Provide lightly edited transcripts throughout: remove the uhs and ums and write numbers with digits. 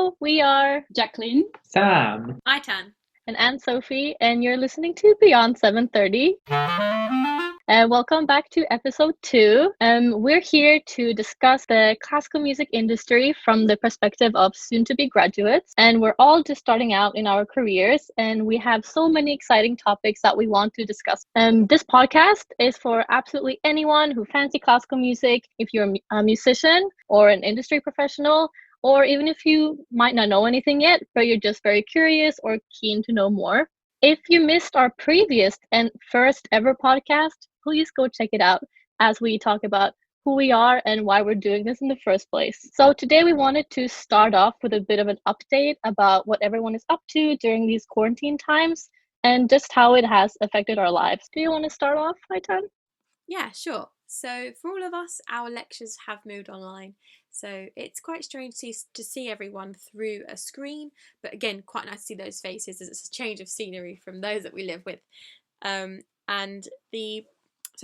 Hello, we are Jacqueline. Sam. Aitan. and Anne-Sophie, and you're listening to Beyond 730. And welcome back to episode 2. We're here to discuss the classical music industry from the perspective of soon-to-be graduates. And we're all just starting out in our careers, and we have so many exciting topics that we want to discuss. This podcast is for absolutely anyone who fancy classical music. If you're a musician or an industry professional, or even if you might not know anything yet, but you're just very curious or keen to know more. If you missed our previous and first ever podcast, please go check it out as we talk about who we are and why we're doing this in the first place. So today we wanted to start off with a bit of an update about what everyone is up to during these quarantine times and just how it has affected our lives. Do you want to start off, Aitan? Yeah, sure. So for all of us, our lectures have moved online. So it's quite strange to see everyone through a screen, but again, quite nice to see those faces as it's a change of scenery from those that we live with. So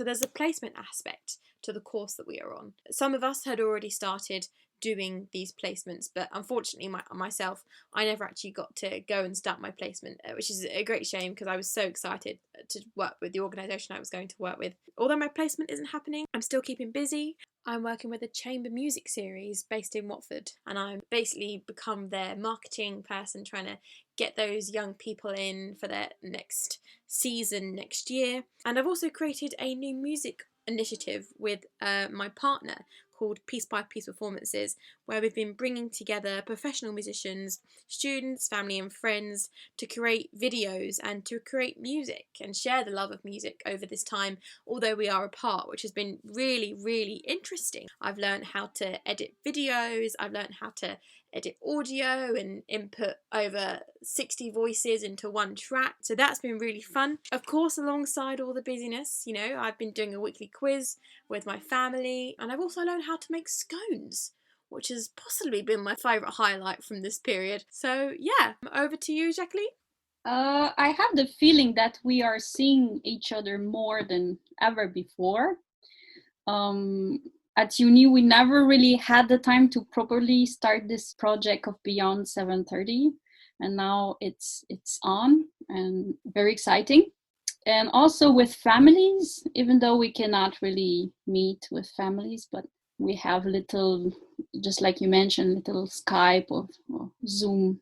there's a placement aspect to the course that we are on. Some of us had already started doing these placements, but unfortunately myself, I never actually got to go and start my placement, which is a great shame because I was so excited to work with the organisation I was going to work with. Although my placement isn't happening, I'm still keeping busy. I'm working with a chamber music series based in Watford, and I'm basically become their marketing person, trying to get those young people in for their next season next year. And I've also created a new music initiative with my partner called Piece by Piece Performances, where we've been bringing together professional musicians, students, family and friends to create videos and to create music and share the love of music over this time, although we are apart, which has been really, really interesting. I've learned how to edit videos, I've learned how to edit audio and input over 60 voices into one track, so that's been really fun. Of course, alongside all the busyness, I've been doing a weekly quiz with my family, and I've also learned how to make scones, which has possibly been my favourite highlight from this period. So yeah, over to you, Jacqueline. I have the feeling that we are seeing each other more than ever before. At uni, we never really had the time to properly start this project of Beyond 730, and now it's on and very exciting. And also with families, even though we cannot really meet with families, but we have little, just like you mentioned, little Skype or Zoom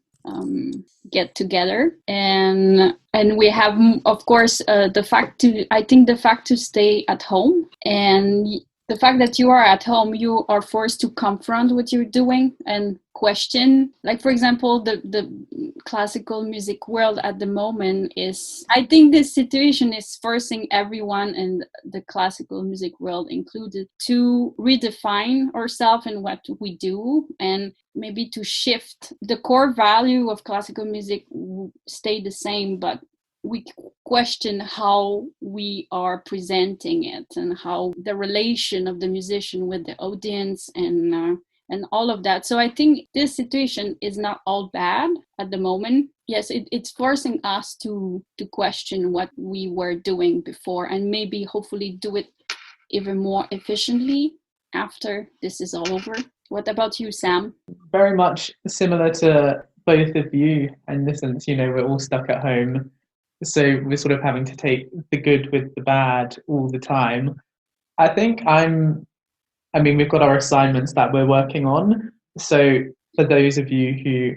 get together, and we have, of course, the fact to stay at home, and the fact that you are at home, you are forced to confront what you're doing and question. Like, for example, the classical music world at the moment is, I think this situation is forcing everyone, and the classical music world included, to redefine ourselves and what we do, and maybe to shift. The core value of classical music stay the same, but we question how we are presenting it and how the relation of the musician with the audience and all of that. So I think this situation is not all bad at the moment. Yes, it's forcing us to question what we were doing before, and maybe hopefully do it even more efficiently after this is all over. What about you, Sam? Very much similar to both of you in the sense, we're all stuck at home. So we're sort of having to take the good with the bad all the time. I think we've got our assignments that we're working on. So for those of you who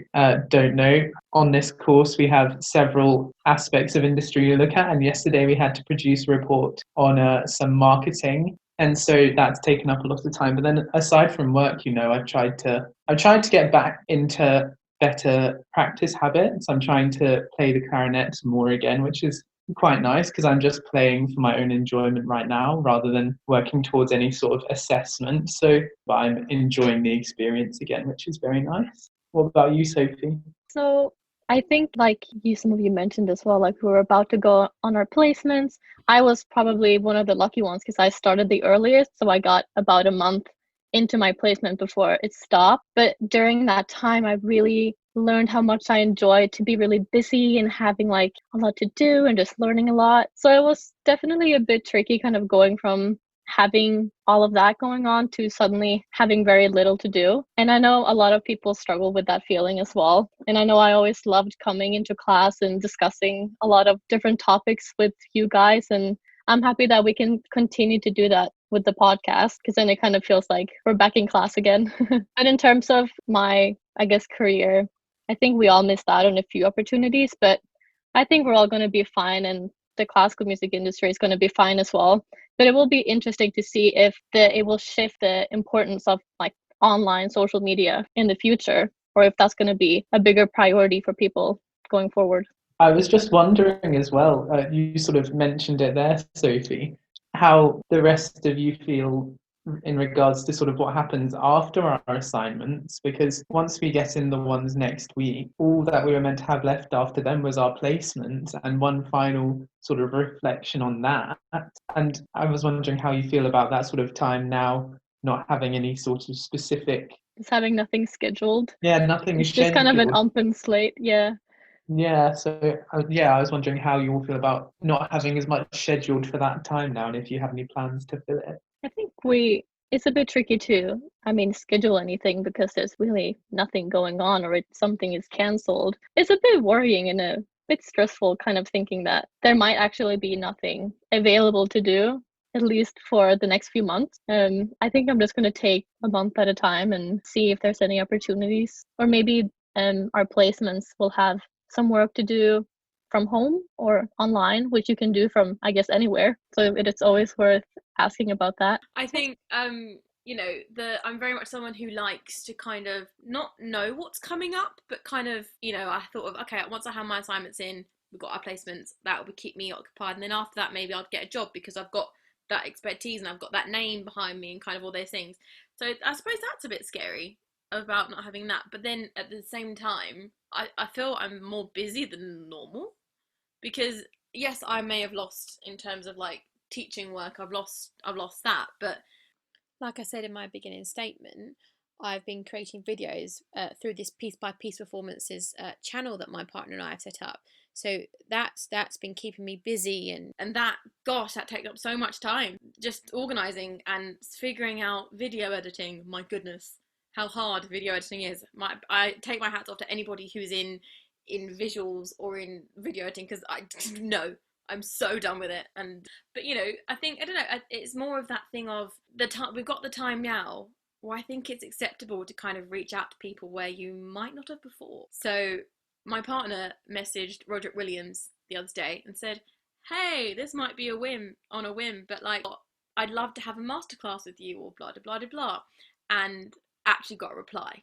don't know, on this course, we have several aspects of industry to look at. And yesterday we had to produce a report on some marketing. And so that's taken up a lot of time. But then aside from work, I've tried to get back into better practice habits. I'm trying to play the clarinet more again, which is quite nice because I'm just playing for my own enjoyment right now rather than working towards any sort of assessment. But I'm enjoying the experience again, which is very nice. What about you, Sophie? So I think, like some of you mentioned as well, like we were about to go on our placements. I was probably one of the lucky ones because I started the earliest, so I got about a month into my placement before it stopped. But during that time, I really learned how much I enjoyed to be really busy and having like a lot to do and just learning a lot. So it was definitely a bit tricky kind of going from having all of that going on to suddenly having very little to do. And I know a lot of people struggle with that feeling as well. And I know I always loved coming into class and discussing a lot of different topics with you guys. And I'm happy that we can continue to do that with the podcast, because then it kind of feels like we're back in class again. But in terms of my, I guess, career, I think we all missed out on a few opportunities, but I think we're all going to be fine, and the classical music industry is going to be fine as well. But it will be interesting to see if it will shift the importance of like online social media in the future, or if that's going to be a bigger priority for people going forward. I was just wondering as well, you sort of mentioned it there, Sophie, how the rest of you feel in regards to sort of what happens after our assignments, because once we get in the ones next week, all that we were meant to have left after them was our placement and one final sort of reflection on that. And I was wondering how you feel about that sort of time now, not having any sort of specific... Just having nothing scheduled. Yeah, nothing is It's just kind of an scheduled. open slate, yeah. Yeah, so I was wondering how you all feel about not having as much scheduled for that time now, and if you have any plans to fill it. I think it's a bit tricky to, schedule anything because there's really nothing going on, or something is cancelled. It's a bit worrying and a bit stressful, kind of thinking that there might actually be nothing available to do, at least for the next few months. I think I'm just going to take a month at a time and see if there's any opportunities, or maybe our placements will have some work to do from home or online, which you can do from, I guess, anywhere. So it's always worth asking about that. I think I'm very much someone who likes to kind of not know what's coming up, but kind of, I thought of, okay, once I have my assignments in, we've got our placements, that will keep me occupied, and then after that maybe I'll get a job because I've got that expertise and I've got that name behind me and kind of all those things. So I suppose that's a bit scary about not having that, but then at the same time I feel I'm more busy than normal, because yes, I may have lost in terms of like teaching work, I've lost that, but like I said in my beginning statement, I've been creating videos through this piece by piece performances channel that my partner and I have set up. So that's been keeping me busy, and that, gosh, that takes up so much time, just organising and figuring out video editing. My goodness, how hard video editing is. I take my hats off to anybody who's in visuals or in video editing, because I'm so done with it. But I think, I don't know, it's more of that thing of the time. We've got the time now where I think it's acceptable to kind of reach out to people where you might not have before. So my partner messaged Roderick Williams the other day and said, hey, this might be a whim, but like, I'd love to have a masterclass with you, or blah, blah, blah, blah. And actually got a reply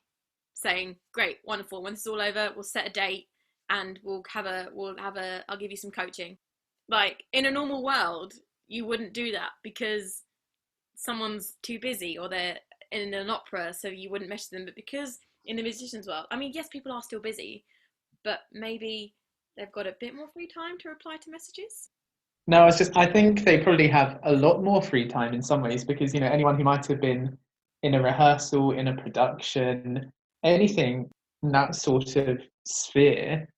saying, great, wonderful, when this is all over, we'll set a date and I'll give you some coaching. Like, in a normal world, you wouldn't do that because someone's too busy or they're in an opera, so you wouldn't message them. But because in the musician's world, yes, people are still busy, but maybe they've got a bit more free time to reply to messages. No, I think they probably have a lot more free time in some ways, because, anyone who might have been in a rehearsal, in a production, anything in that sort of sphere,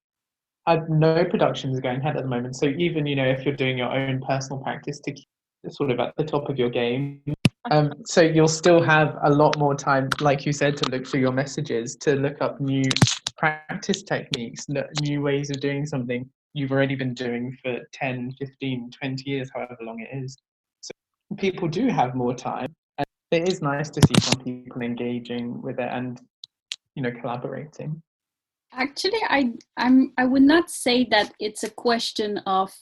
no productions are going ahead at the moment. So even, if you're doing your own personal practice to keep sort of at the top of your game, so you'll still have a lot more time, like you said, to look through your messages, to look up new practice techniques, new ways of doing something you've already been doing for 10, 15, 20 years, however long it is. So people do have more time. And it is nice to see some people engaging with it and, collaborating. Actually, I would not say that it's a question of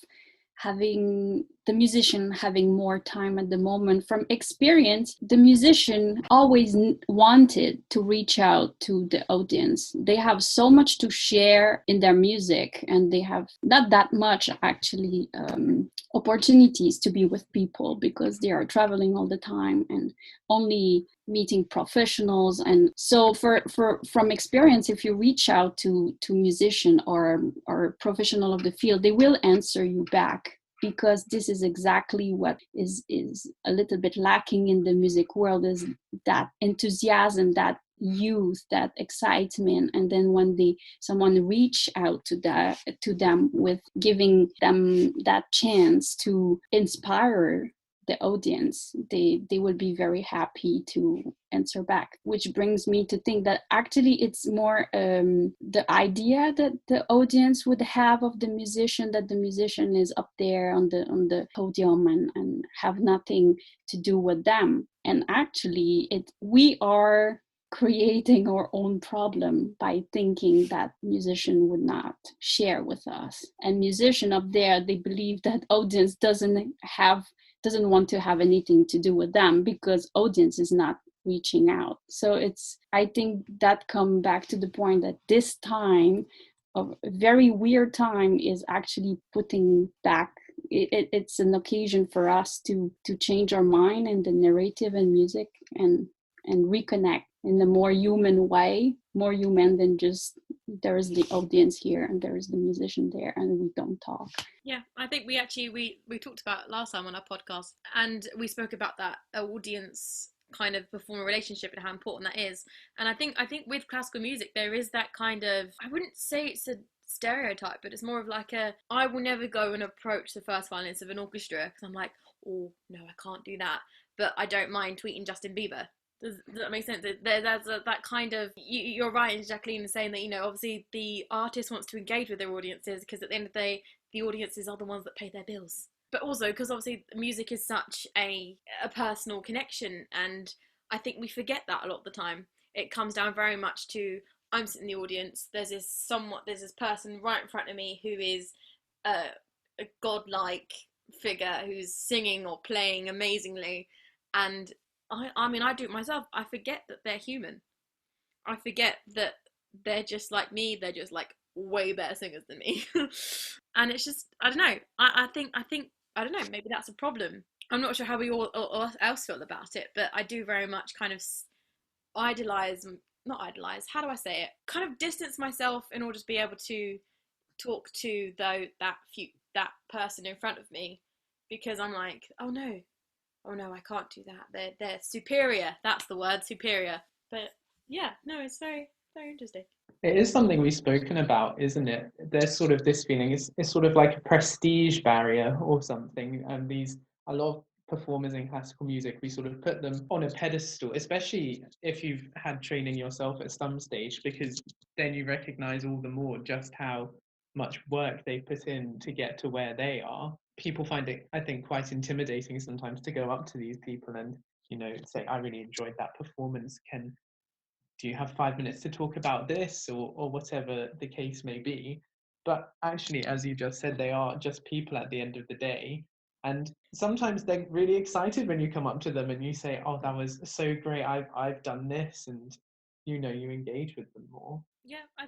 having the musician having more time at the moment. From experience, the musician always wanted to reach out to the audience. They have so much to share in their music, and they have not that much actually opportunities to be with people because they are traveling all the time and only meeting professionals. And so from experience, if you reach out to musician or professional of the field, they will answer you back, because this is exactly what is a little bit lacking in the music world, is that enthusiasm, that youth, that excitement. And then when someone reach out to them with giving them that chance to inspire the audience, they would be very happy to answer back, which brings me to think that actually it's more the idea that the audience would have of the musician, that the musician is up there on the podium and have nothing to do with them. And actually we are creating our own problem by thinking that musician would not share with us. And musician up there, they believe that audience doesn't want to have anything to do with them because audience is not reaching out. So I think that come back to the point that this time of a very weird time is actually putting back, it's an occasion for us to change our mind and the narrative and music and reconnect in a more human way, more human than just there is the audience here and there is the musician there and we don't talk. Yeah, I think we talked about it last time on our podcast, and we spoke about that audience kind of performer relationship and how important that is. And I think with classical music there is that kind of, I wouldn't say it's a stereotype, but it's more of like I will never go and approach the first violinist of an orchestra because I'm like, oh no, I can't do that, but I don't mind tweeting Justin Bieber. Does that make sense? There's that kind of, you're right, Jacqueline, is saying that, obviously the artist wants to engage with their audiences because at the end of the day, the audiences are the ones that pay their bills. But also because obviously music is such a personal connection, and I think we forget that a lot of the time. It comes down very much to, I'm sitting in the audience, there's this person right in front of me who is a godlike figure who's singing or playing amazingly, and I mean, I do it myself. I forget that they're human. I forget that they're just like me. They're just like way better singers than me. And it's just, I don't know. I think, I don't know, maybe that's a problem. I'm not sure how we all else feel about it, but I do very much kind of not idolize, how do I say it? Kind of distance myself in order to be able to talk to that person in front of me, because I'm like, oh no, I can't do that. They're superior. That's the word, superior. But yeah, no, it's very, very interesting. It is something we've spoken about, isn't it? There's sort of this feeling, it's sort of like a prestige barrier or something. And a lot of performers in classical music, we sort of put them on a pedestal, especially if you've had training yourself at some stage, because then you recognize all the more just how much work they put in to get to where they are. People find it, I think, quite intimidating sometimes to go up to these people and, say, I really enjoyed that performance. Do you have 5 minutes to talk about this, or whatever the case may be? But actually, as you just said, they are just people at the end of the day. And sometimes they're really excited when you come up to them and you say, oh, that was so great, I've done this, and you engage with them more. Yeah, I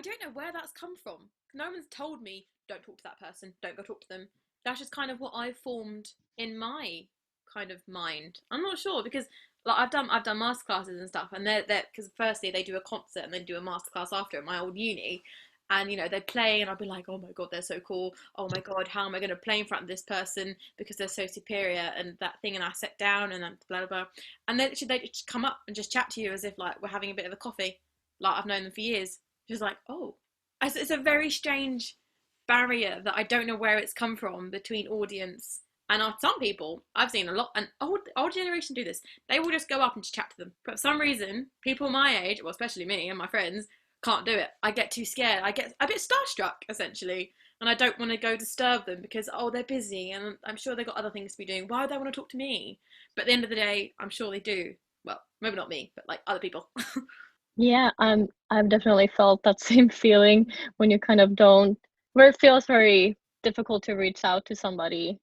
don't know where that's come from. No one's told me, don't talk to that person, don't go talk to them. That's just kind of what I've formed in my kind of mind. I'm not sure, because like I've done masterclasses and stuff, and they're because firstly they do a concert and then do a masterclass after at my old uni, and they play, and I'll be like, oh my god, they're so cool. Oh my god, how am I going to play in front of this person because they're so superior and that thing. And I sit down and then blah blah blah, and then they just come up and just chat to you as if like we're having a bit of a coffee, like I've known them for years. Just like, oh, it's a very strange barrier that I don't know where it's come from between audience and some people. I've seen a lot, and old generation do this. They will just go up and just chat to them. But for some reason, people my age, well, especially me and my friends, can't do it. I get too scared. I get a bit starstruck, essentially, and I don't want to go disturb them because, oh, they're busy, and I'm sure they've got other things to be doing. Why would they want to talk to me? But at the end of the day, I'm sure they do. Well, maybe not me, but like other people. Yeah, I've definitely felt that same feeling when you kind of where it feels very difficult to reach out to somebody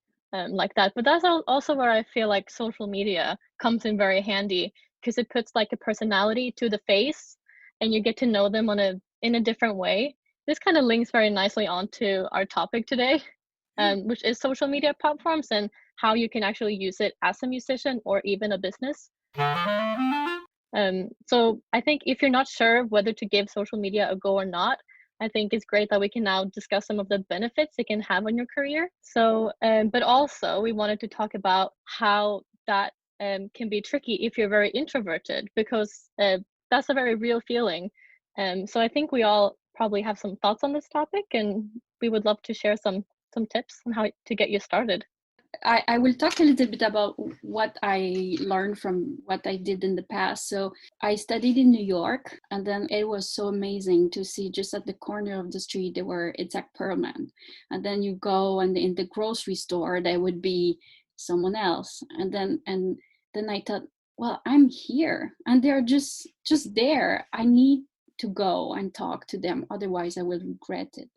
like that. But that's also where I feel like social media comes in very handy, because it puts like a personality to the face, and you get to know them in a different way. This kind of links very nicely onto our topic today, which is social media platforms and how you can actually use it as a musician or even a business. So I think if you're not sure whether to give social media a go or not, I think it's great that we can now discuss some of the benefits it can have on your career. So, but also we wanted to talk about how that can be tricky if you're very introverted, because that's a very real feeling. So I think we all probably have some thoughts on this topic, and we would love to share some tips on how to get you started. I will talk a little bit about what I learned from what I did in the past. So I studied in New York, and then it was so amazing to see just at the corner of the street there were Itzhak Perlman, and then you go and in the grocery store there would be someone else, and then I thought, well, I'm here, and they're just there. I need to go and talk to them, otherwise I will regret it.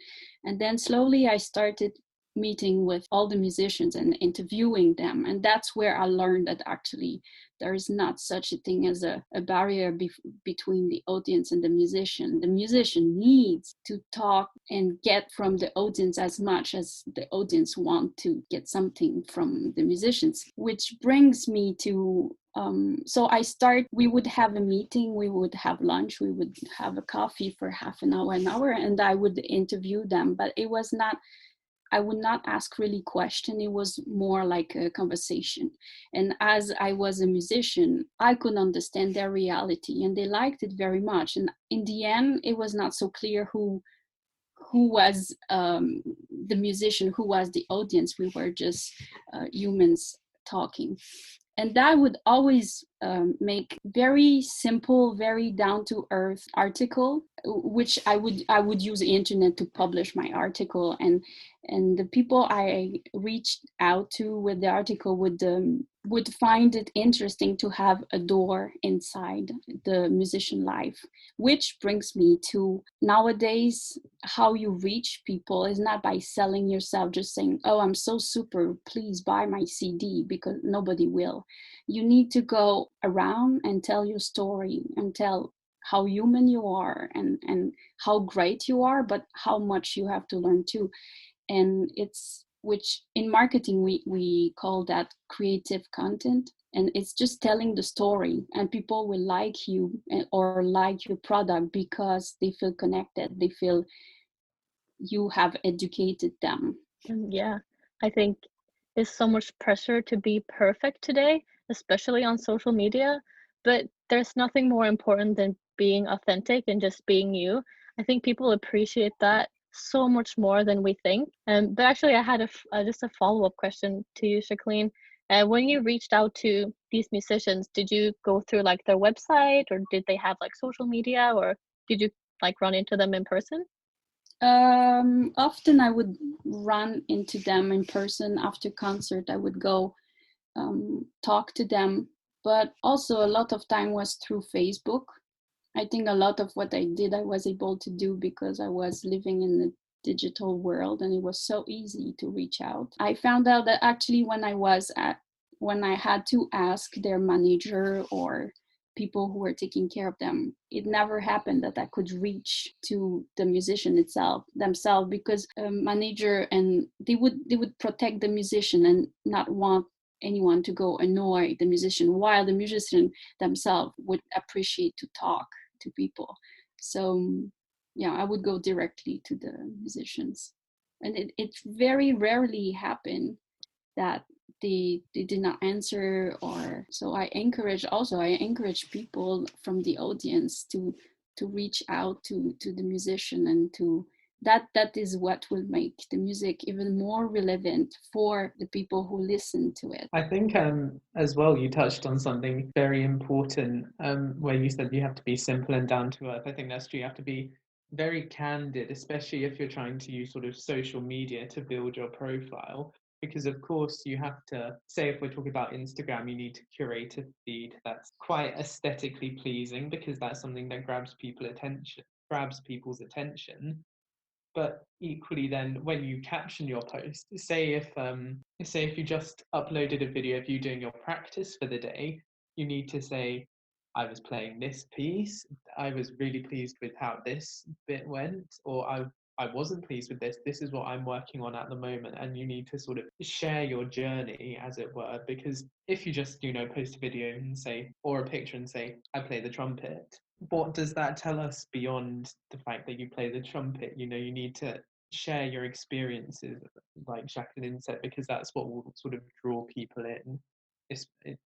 And then slowly I started meeting with all the musicians and interviewing them, and that's where I learned that actually there is not such a thing as a barrier between the audience and the musician. The musician needs to talk and get from the audience as much as the audience want to get something from the musicians, which brings me to so we would have a meeting, we would have lunch, we would have a coffee for half an hour, and I would interview them. But it was not, I would not ask really question. It was more like a conversation. And as I was a musician, I could understand their reality, and they liked it very much. And in the end, it was not so clear who was the musician, who was the audience. We were just humans talking. And that would always make very simple, very down to earth article, which I would use the internet to publish my article, and the people I reached out to with the article would find it interesting to have a door inside the musician life. Which brings me to nowadays, how you reach people is not by selling yourself, just saying, oh, I'm so super, please buy my CD, because nobody will. You need to go around and tell your story and tell how human you are and how great you are, but how much you have to learn too. And it's, which in marketing we call that creative content, and it's just telling the story, and people will like you or like your product because they feel connected, they feel you have educated them. And yeah, I think there's so much pressure to be perfect today, especially on social media, but there's nothing more important than being authentic and just being you. I think people appreciate that so much more than we think. But actually, I had just a follow-up question to you, Jacqueline. When you reached out to these musicians, did you go through like their website, or did they have like social media, or did you like run into them in person? Often I would run into them in person. After concert, I would go talk to them, but also a lot of time was through Facebook. I think a lot of what I did, I was able to do because I was living in the digital world, and it was so easy to reach out. I found out that actually when I had to ask their manager or people who were taking care of them, it never happened that I could reach to the musician themselves, because a manager, and they would protect the musician and not want anyone to go annoy the musician, while the musician themselves would appreciate to talk to people. So yeah, I would go directly to the musicians, and it very rarely happened that they did not answer. Or so I encourage people from the audience to reach out to the musician, and to that is what will make the music even more relevant for the people who listen to it. I think as well, you touched on something very important where you said you have to be simple and down to earth. I think that's true. You have to be very candid, especially if you're trying to use sort of social media to build your profile. Because of course you have to, say if we're talking about Instagram, you need to curate a feed that's quite aesthetically pleasing, because that's something that grabs people's attention. But equally then, when you caption your post, say if you just uploaded a video of you doing your practice for the day, you need to say, I was playing this piece, I was really pleased with how this bit went, or I wasn't pleased with this is what I'm working on at the moment. And you need to sort of share your journey, as it were, because if you just, post a video and say, or a picture and say, I play the trumpet, what does that tell us beyond the fact that you play the trumpet? You need to share your experiences, like Jacqueline said, because that's what will sort of draw people in,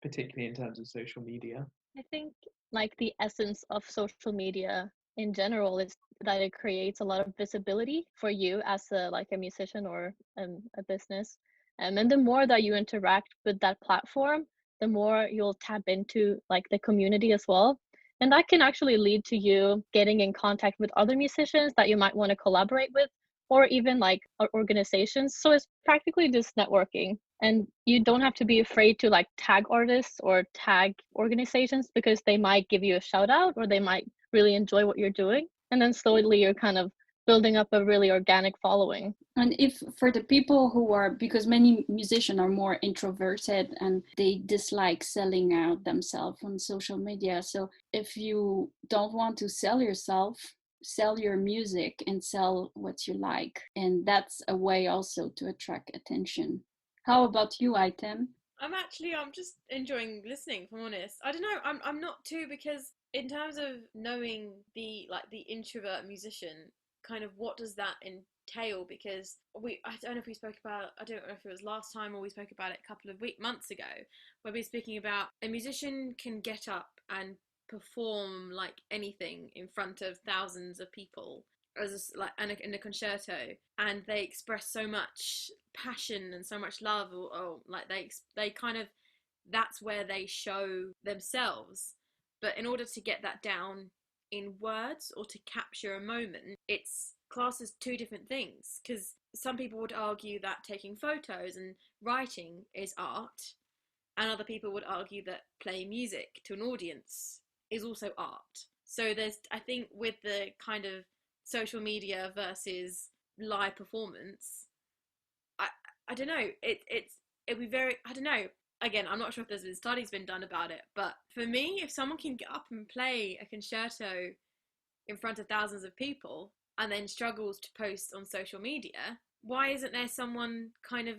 particularly in terms of social media. I think like the essence of social media in general is that it creates a lot of visibility for you as a musician or a business. And the more that you interact with that platform, the more you'll tap into like the community as well. And that can actually lead to you getting in contact with other musicians that you might want to collaborate with, or even like organizations. So it's practically just networking. And you don't have to be afraid to like tag artists or tag organizations, because they might give you a shout out or they might really enjoy what you're doing. And then slowly you're kind of building up a really organic following. And if for the people who are, because many musicians are more introverted and they dislike selling out themselves on social media. So if you don't want to sell yourself, sell your music and sell what you like. And that's a way also to attract attention. How about you, Item? I'm just enjoying listening, if I'm honest. I don't know, I'm not too, because in terms of knowing the introvert musician, kind of what does that entail? Because I don't know if we spoke about, I don't know if it was last time or we spoke about it a couple of months ago, where we were speaking about a musician can get up and perform like anything in front of thousands of people as in a concerto, and they express so much passion and so much love, or like they kind of, that's where they show themselves. But in order to get that down in words or to capture a moment, it's classed as two different things, because some people would argue that taking photos and writing is art, and other people would argue that playing music to an audience is also art. So there's, I think, with the kind of social media versus live performance, I I don't know. It'd be very, I don't know. Again, I'm not sure if there's been studies been done about it, but for me, if someone can get up and play a concerto in front of thousands of people and then struggles to post on social media, why isn't there someone kind of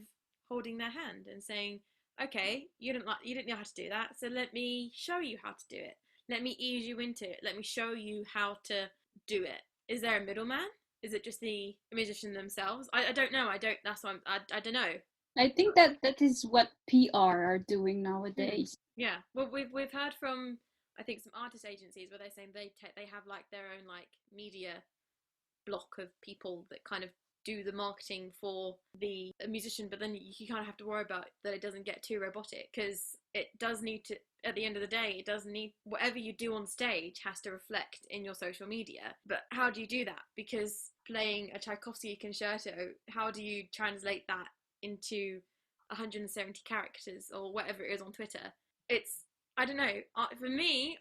holding their hand and saying, okay, you didn't know how to do that, so let me show you how to do it. Let me ease you into it. Let me show you how to do it. Is there a middleman? Is it just the musician themselves? I don't know. I don't. That's why I don't know. I think that is what PR are doing Hmm. nowadays. Yeah. Well, we've heard from, I think, some artist agencies where they're saying they have like their own like media block of people that kind of do the marketing for the musician, but then you kind of have to worry about that it doesn't get too robotic, because it does need to, at the end of the day, it does need, whatever you do on stage has to reflect in your social media. But how do you do that? Because playing a Tchaikovsky concerto, how do you translate that into 170 characters or whatever it is on Twitter? It's, I don't know. For me,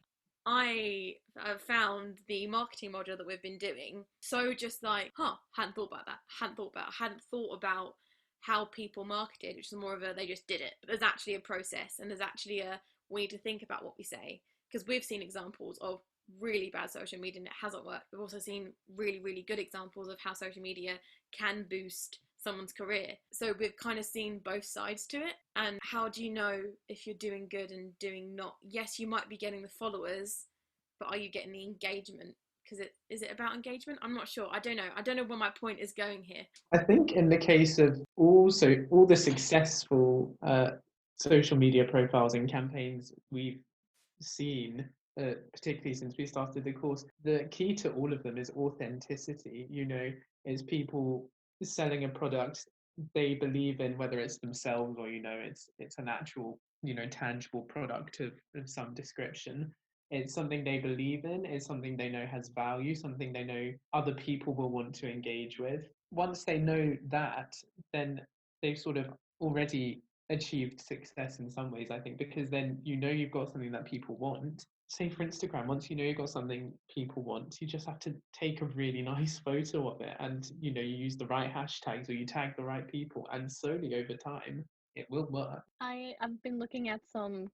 I have found the marketing module that we've been doing so just like, hadn't thought about that, hadn't thought about how people marketed, which is more of a, they just did it. But there's actually a process, and there's actually we need to think about what we say, because we've seen examples of really bad social media and it hasn't worked. We've also seen really, really good examples of how social media can boost someone's career. So we've kind of seen both sides to it. And how do you know if you're doing good and doing not? Yes, you might be getting the followers, but are you getting the engagement? Because is it about engagement? I'm not sure. I don't know. I don't know where my point is going here. I think in the case of also all the successful social media profiles and campaigns we've seen, particularly since we started the course, the key to all of them is authenticity. Is people selling a product they believe in, whether it's themselves or it's an actual tangible product of some description. It's something they believe in, it's something they know has value, something they know other people will want to engage with. Once they know that, then they've sort of already achieved success in some ways, I think, because then you've got something that people want. Say for Instagram, once you've got something people want, you just have to take a really nice photo of it, and you use the right hashtags or you tag the right people, and slowly over time it will work. I've been looking at some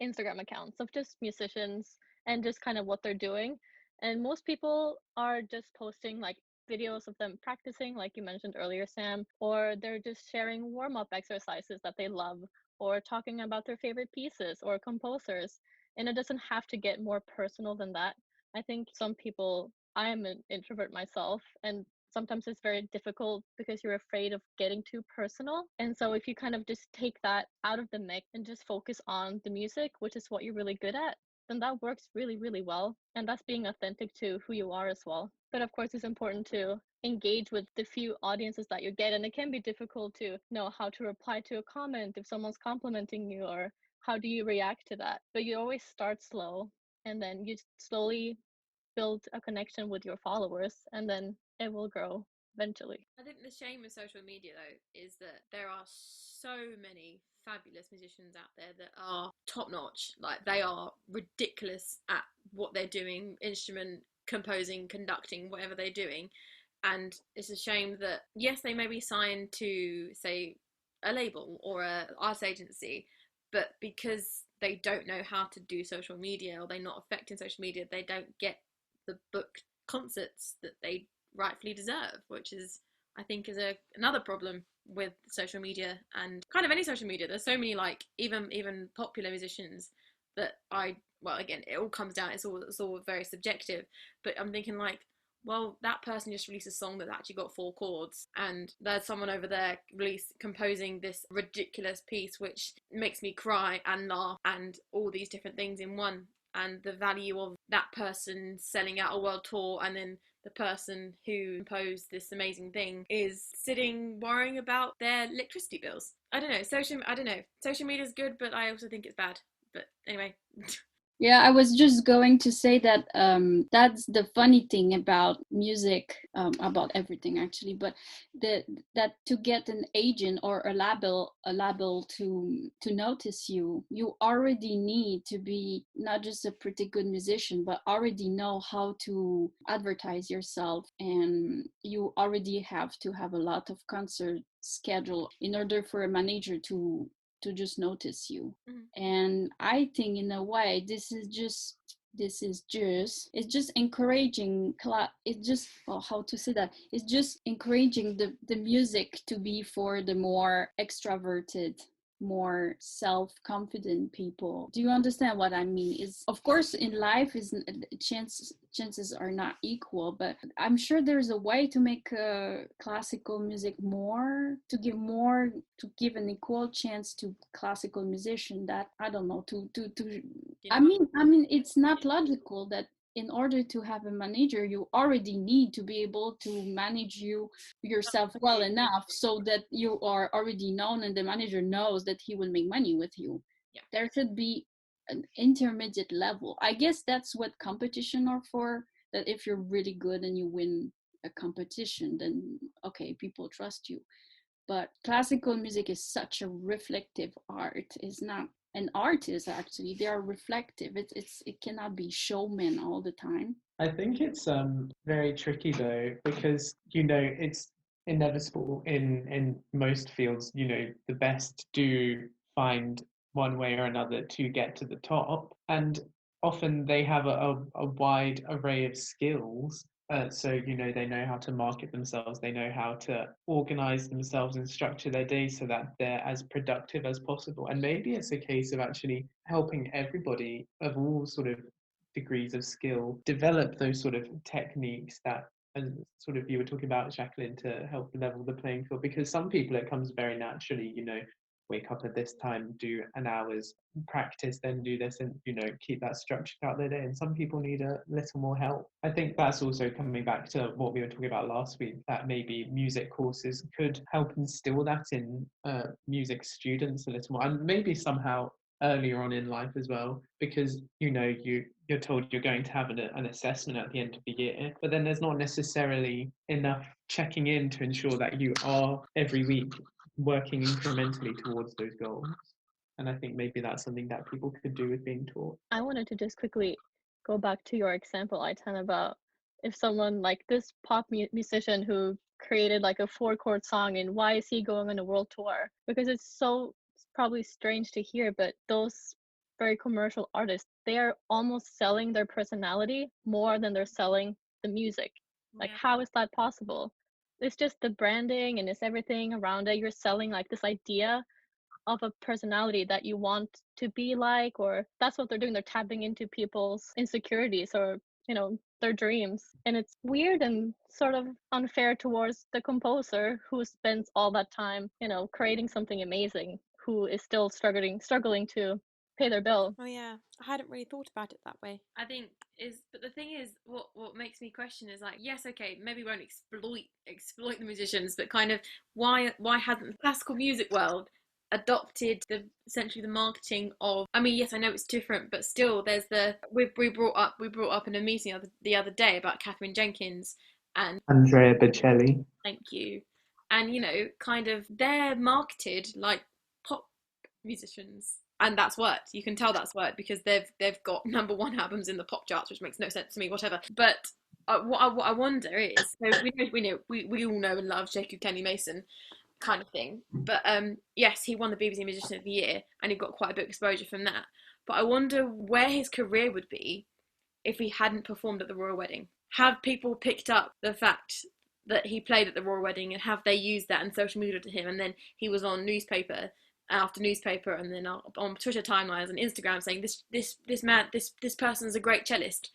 Instagram accounts of just musicians and just kind of what they're doing. And most people are just posting like videos of them practicing, like you mentioned earlier, Sam, or they're just sharing warm-up exercises that they love, or talking about their favorite pieces or composers. And it doesn't have to get more personal than that. I think some people, I am an introvert myself, and sometimes it's very difficult because you're afraid of getting too personal. And so if you kind of just take that out of the mix and just focus on the music, which is what you're really good at, then that works really, really well. And that's being authentic to who you are as well. But of course, it's important to engage with the few audiences that you get. And it can be difficult to know how to reply to a comment if someone's complimenting you, or how do you react to that. But you always start slow, and then you slowly build a connection with your followers, and then it will grow eventually. I think the shame of social media, though, is that there are so many fabulous musicians out there that are top notch. Like, they are ridiculous at what they're doing, instrument composing, conducting, whatever they're doing. And it's a shame that, yes, they may be signed to, say, a label or a arts agency, but because they don't know how to do social media, or they're not effective in social media, they don't get the booked concerts that they rightfully deserve, which is, I think, is another problem with social media and kind of any social media. There's so many, like, even popular musicians that well, again, it all comes down, it's all very subjective, but I'm thinking, like, well, that person just released a song that actually got 4 chords, and there's someone over there composing this ridiculous piece which makes me cry and laugh and all these different things in one. And the value of that person selling out a world tour, and then the person who composed this amazing thing is sitting worrying about their electricity bills. I don't know. Social media is good, but I also think it's bad. But anyway. Yeah, I was just going to say that that's the funny thing about music, about everything actually, but that to get an agent or a label to notice you, you already need to be not just a pretty good musician, but already know how to advertise yourself, and you already have to have a lot of concert schedule in order for a manager to just notice you. And I think in a way it's just encouraging it's just, well, how to say that, it's just encouraging the music to be for the more extroverted, more self-confident people. Do you understand what I mean? Is, of course, in life is chances are not equal, but I'm sure there's a way to make classical music to give an equal chance to classical musician. That, I don't know, to I mean it's not logical that in order to have a manager, you already need to be able to manage yourself well enough so that you are already known and the manager knows that he will make money with you. Yeah. There should be an intermediate level. I guess that's what competition are for, that if you're really good and you win a competition, then okay, people trust you. But classical music is such a reflective art. It's not an artist, actually. They are reflective. It cannot be showman all the time. I think it's very tricky though, because it's inevitable in most fields. The best do find one way or another to get to the top, and often they have a wide array of skills. So they know how to market themselves, they know how to organize themselves and structure their day so that they're as productive as possible. And maybe it's a case of actually helping everybody of all sort of degrees of skill develop those sort of techniques that, as sort of you were talking about, Jacqueline, to help level the playing field. Because some people it comes very naturally, wake up at this time, do an hour's practice, then do this, and keep that structure out their day. And some people need a little more help. I think that's also coming back to what we were talking about last week, that maybe music courses could help instill that in music students a little more, and maybe somehow earlier on in life as well, because you're told you're going to have an assessment at the end of the year, but then there's not necessarily enough checking in to ensure that you are every week working incrementally towards those goals. And I think maybe that's something that people could do with being taught. I wanted to just quickly go back to your example, Aitan, about if someone like this pop musician who created like a 4-chord song, and why is he going on a world tour? Because it's probably strange to hear, but those very commercial artists, they are almost selling their personality more than they're selling the music. Like, how is that possible? It's just the branding and it's everything around it. You're selling like this idea of a personality that you want to be like, or that's what they're doing. They're tapping into people's insecurities or their dreams. And it's weird and sort of unfair towards the composer who spends all that time creating something amazing, who is still struggling to pay their bill. Oh yeah, I hadn't really thought about it that way. I think but the thing is, what makes me question is like, yes, okay, maybe we won't exploit the musicians, but kind of why hasn't the classical music world adopted essentially the marketing of? I mean, yes, I know it's different, but still, there's we brought up in a meeting the other day about Catherine Jenkins and Andrea Bocelli. thank you, and kind of they're marketed like pop musicians, and that's worked. You can tell that's worked because they've got #1 albums in the pop charts, which makes no sense to me. Whatever, but what I wonder is, so we all know and love Sheku Kenny Mason, kind of thing. But yes, he won the BBC Musician of the Year, and he got quite a bit of exposure from that. But I wonder where his career would be if he hadn't performed at the royal wedding. Have people picked up the fact that he played at the royal wedding, and have they used that in social media to him? And then he was on newspaper after newspaper, and then on Twitter timelines and Instagram saying this person's a great cellist.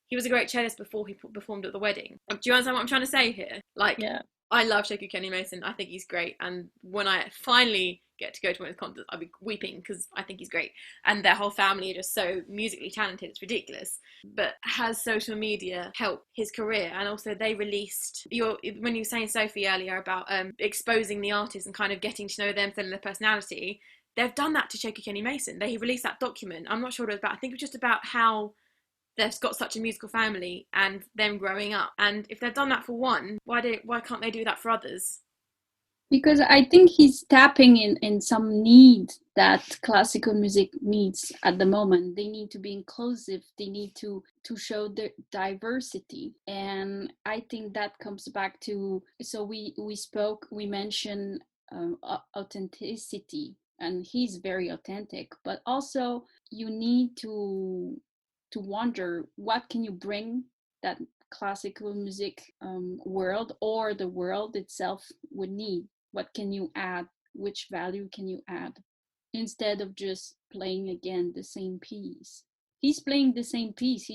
He was a great cellist before he performed at the wedding. Do you understand what I'm trying to say here? Like, Yeah. I love Sheku Kenny Mason. I think he's great, and when I finally get to go to one of his concerts, I'll be weeping because I think he's great, and their whole family are just so musically talented. It's ridiculous. But has social media helped his career? And also, they released when you were saying, Sophie, earlier about exposing the artists and kind of getting to know them, feeling their personality. They've done that to Sheku Kenny Mason. They released that document. I'm not sure what it was about. I think it was just about how they've got such a musical family and them growing up. And if they've done that for one, why can't they do that for others? Because I think he's tapping in some need that classical music needs at the moment. They need to be inclusive. They need to show the diversity. And I think that comes back to, so we mentioned authenticity, and he's very authentic, but also you need to wonder, what can you bring that classical music world or the world itself would need? What can you add? Which value can you add? Instead of just playing again the same piece. He's playing the same piece,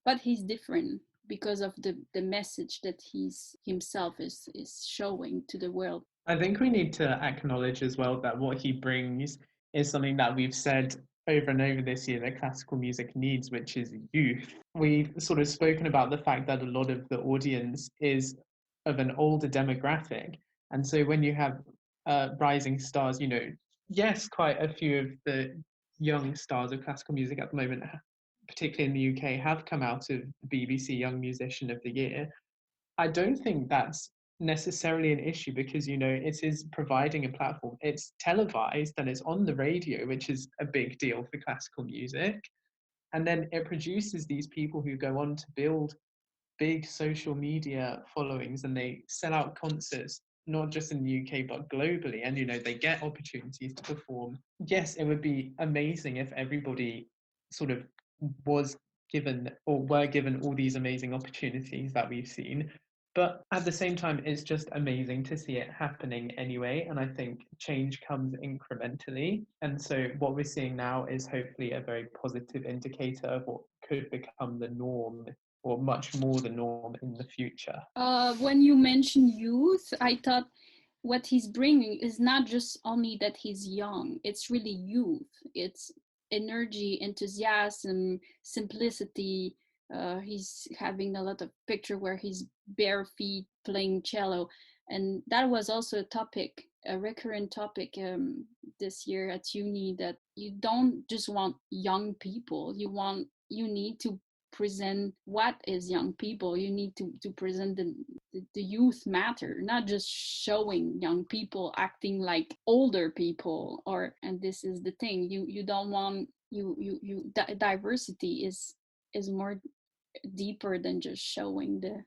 but he's different because of the message that he's himself is showing to the world. I think we need to acknowledge as well that what he brings is something that we've said over and over this year that classical music needs, which is youth. We've sort of spoken about the fact that a lot of the audience is of an older demographic. And so when you have rising stars, yes, quite a few of the young stars of classical music at the moment, particularly in the UK, have come out of the BBC Young Musician of the Year. I don't think that's necessarily an issue because, it is providing a platform. It's televised and it's on the radio, which is a big deal for classical music. And then it produces these people who go on to build big social media followings, and they sell out concerts, not just in the UK, but globally. And, they get opportunities to perform. Yes, it would be amazing if everybody sort of was given or were given all these amazing opportunities that we've seen. But at the same time, it's just amazing to see it happening anyway. And I think change comes incrementally. And so what we're seeing now is hopefully a very positive indicator of what could become the norm, or much more the norm in the future. When you mention youth, I thought what he's bringing is not just only that he's young. It's really youth. It's energy, enthusiasm, simplicity. He's having a lot of picture where he's bare feet playing cello, and that was also a recurrent topic this year at uni, that you don't just want young people. You need to present what is young people. You need to present the youth matter, not just showing young people acting like older people. And this is the thing, you don't want diversity is more deeper than just showing the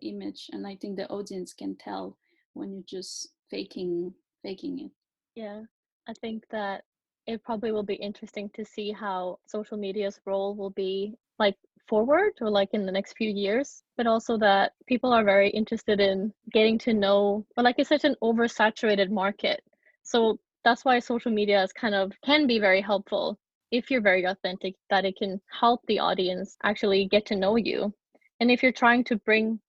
image. And I think the audience can tell when you're just faking it. Yeah, I think that it probably will be interesting to see how social media's role will be like forward, or like in the next few years, but also that people are very interested in getting to know, but like it's such an oversaturated market. So that's why social media is can be very helpful if you're very authentic, that it can help the audience actually get to know you. And if you're trying to bring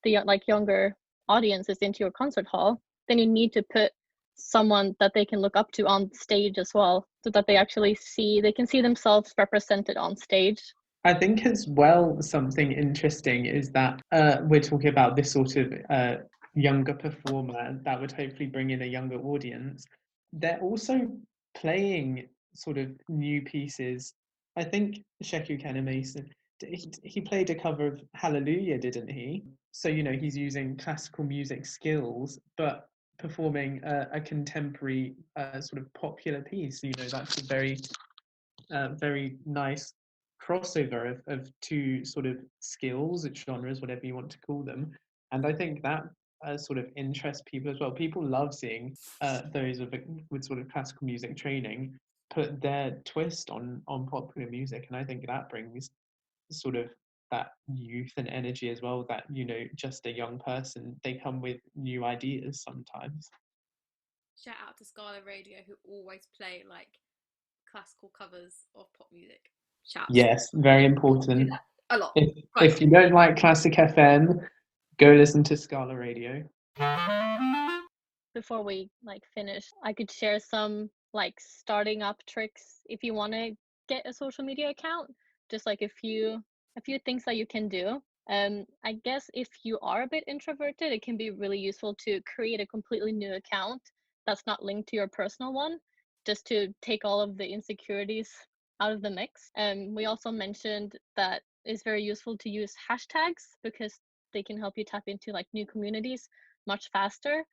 the younger audiences into your concert hall, then you need to put someone that they can look up to on stage as well, so that they can see themselves represented on stage. I think as well, something interesting is that we're talking about this sort of younger performer that would hopefully bring in a younger audience. They're also playing sort of new pieces. I think Sheku Kanemason, he played a cover of Hallelujah, didn't he? So, he's using classical music skills, but performing a contemporary sort of popular piece. That's a very nice crossover of two sort of skills, genres, whatever you want to call them. And I think that sort of interests people as well. People love seeing those with sort of classical music training put their twist on popular music, and I think that brings sort of that youth and energy as well. That just a young person, they come with new ideas sometimes. Shout out to Scala Radio, who always play like classical covers of pop music. Shout out. Yes, very important. A lot. If you don't like Classic FM, go listen to Scala Radio. Before we finish, I could share some starting up tricks if you want to get a social media account. Just a few things that you can do. I guess if you are a bit introverted, it can be really useful to create a completely new account that's not linked to your personal one, just to take all of the insecurities out of the mix. We also mentioned that it's very useful to use hashtags because they can help you tap into new communities much faster.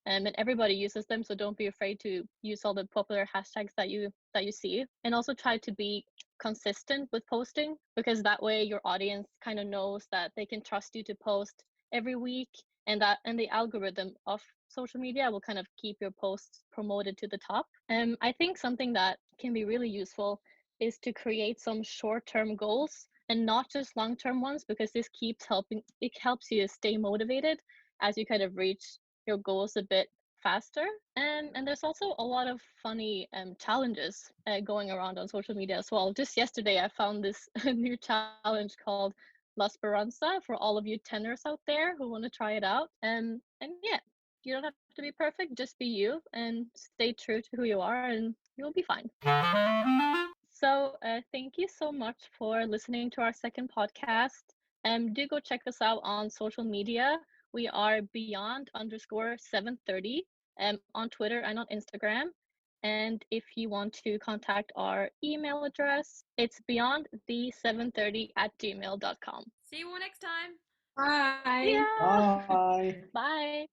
And everybody uses them, so don't be afraid to use all the popular hashtags that you see. And also try to be consistent with posting, because that way your audience kind of knows that they can trust you to post every week, and the algorithm of social media will kind of keep your posts promoted to the top. I think something that can be really useful is to create some short-term goals and not just long-term ones, because this helps you stay motivated as you kind of reach your goals a bit faster. And there's also a lot of funny challenges going around on social media as well. Just yesterday I found this new challenge called La Speranza for all of you tenors out there who want to try it out. And yeah, you don't have to be perfect, just be you and stay true to who you are, and you'll be fine. So thank you so much for listening to our second podcast. Do go check us out on social media. We are beyond_730 on Twitter and on Instagram. And if you want to contact our email address, it's beyondthe730@gmail.com. See you all next time. Bye. Yeah. Bye. Bye.